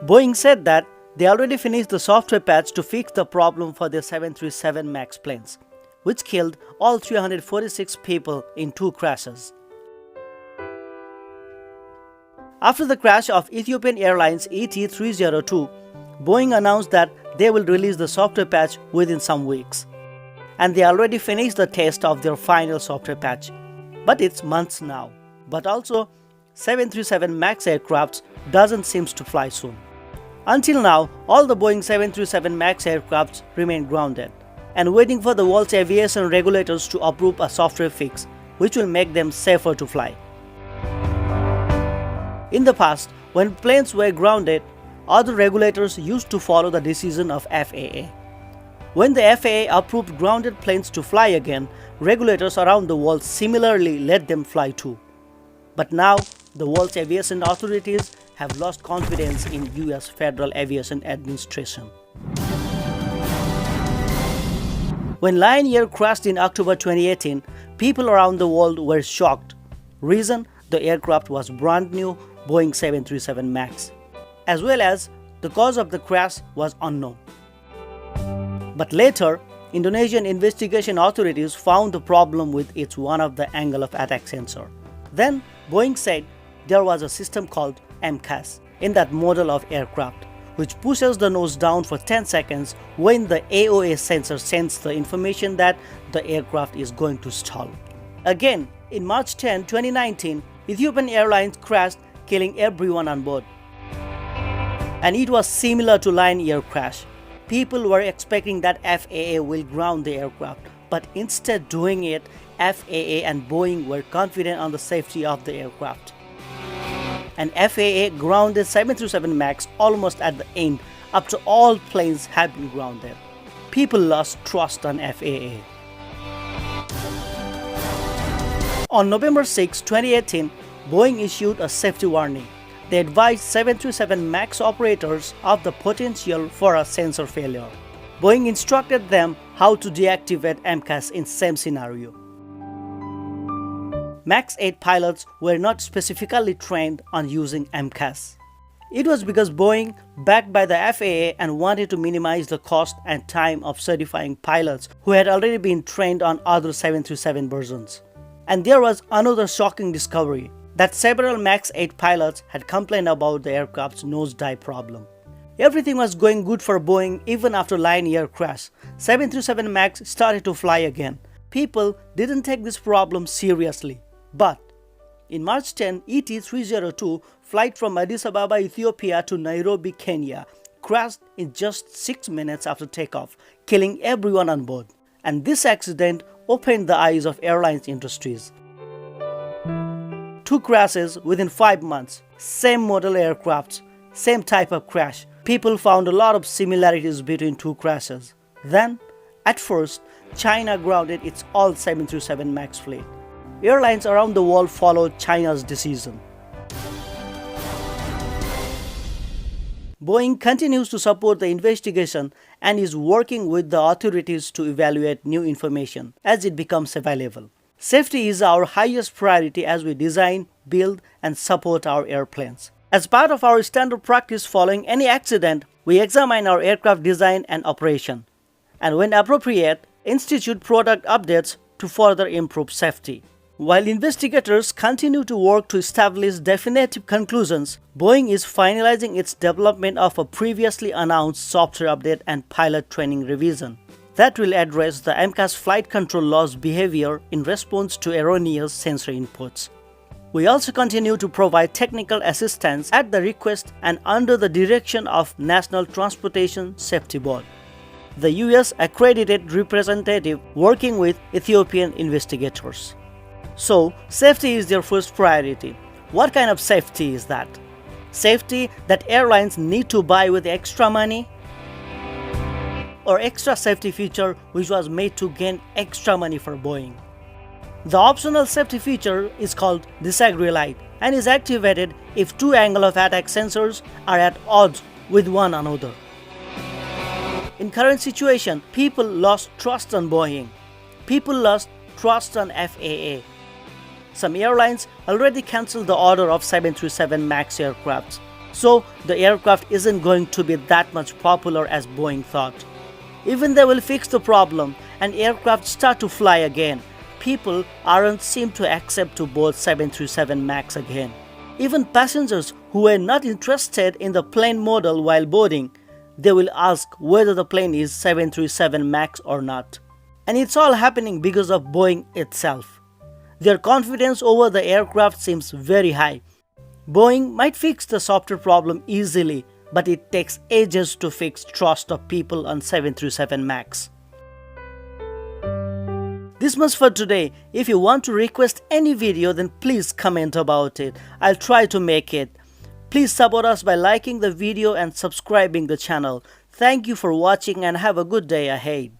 Boeing said that they already finished the software patch to fix the problem for their 737 MAX planes, which killed all 346 people in 2 crashes. After the crash of Ethiopian Airlines ET302, Boeing announced that they will release the software patch within some weeks. And they already finished the test of their final software patch. But it's months now. But also, 737 MAX aircrafts doesn't seem to fly soon. Until now, all the Boeing 737 MAX aircrafts remain grounded and waiting for the world's aviation regulators to approve a software fix which will make them safer to fly. In the past, when planes were grounded, other regulators used to follow the decision of FAA. When the FAA approved grounded planes to fly again, regulators around the world similarly let them fly too. But now, the world's aviation authorities have lost confidence in US Federal Aviation Administration. When Lion Air crashed in October 2018, people around the world were shocked. Reason? The aircraft was brand new Boeing 737 MAX, as well as the cause of the crash was unknown. But later, Indonesian investigation authorities found the problem with its one of the angle of attack sensor. Then Boeing said there was a system called MCAS in that model of aircraft, which pushes the nose down for 10 seconds when the AOA sensor sends the information that the aircraft is going to stall. Again, in March 10, 2019, Ethiopian Airlines crashed, killing everyone on board. And it was similar to Lion Air crash. People were expecting that FAA will ground the aircraft, but instead doing it, FAA and Boeing were confident on the safety of the aircraft. And FAA grounded 737 MAX almost at the end after all planes had been grounded. People lost trust on FAA. On November 6, 2018, Boeing issued a safety warning. They advised 737 MAX operators of the potential for a sensor failure. Boeing instructed them how to deactivate MCAS in same scenario. MAX 8 pilots were not specifically trained on using MCAS. It was because Boeing, backed by the FAA, and wanted to minimize the cost and time of certifying pilots who had already been trained on other 737 versions. And there was another shocking discovery, that several MAX 8 pilots had complained about the aircraft's nosedive problem. Everything was going good for Boeing even after Lion Air crash. 737 MAX started to fly again. People didn't take this problem seriously. But in March 10, ET302 flight from Addis Ababa, Ethiopia to Nairobi, Kenya crashed in just 6 minutes after takeoff, killing everyone on board. And this accident opened the eyes of airlines industries. 2 crashes within 5 months, same model aircrafts, same type of crash. People found a lot of similarities between 2 crashes. Then, at first, China grounded its all 737 MAX fleet. Airlines around the world followed China's decision. Boeing continues to support the investigation and is working with the authorities to evaluate new information as it becomes available. Safety is our highest priority as we design, build, and support our airplanes. As part of our standard practice following any accident, we examine our aircraft design and operation, and when appropriate, institute product updates to further improve safety. While investigators continue to work to establish definitive conclusions, Boeing is finalizing its development of a previously announced software update and pilot training revision that will address the MCAS flight control laws behavior in response to erroneous sensor inputs. We also continue to provide technical assistance at the request and under the direction of National Transportation Safety Board, the US accredited representative working with Ethiopian investigators. So, safety is their first priority. What kind of safety is that? Safety that airlines need to buy with extra money? Or extra safety feature which was made to gain extra money for Boeing? The optional safety feature is called disagree light and is activated if 2 angle of attack sensors are at odds with one another. In current situation, people lost trust on Boeing. People lost trust on FAA. Some airlines already cancelled the order of 737 MAX aircrafts, so the aircraft isn't going to be that much popular as Boeing thought. Even they will fix the problem and aircraft start to fly again, people aren't seem to accept to board 737 MAX again. Even passengers who were not interested in the plane model while boarding, they will ask whether the plane is 737 MAX or not. And it's all happening because of Boeing itself. Their confidence over the aircraft seems very high. Boeing might fix the software problem easily, but it takes ages to fix trust of people on 737 MAX. This much for today. If you want to request any video, then please comment about it. I'll try to make it. Please support us by liking the video and subscribing the channel. Thank you for watching and have a good day ahead.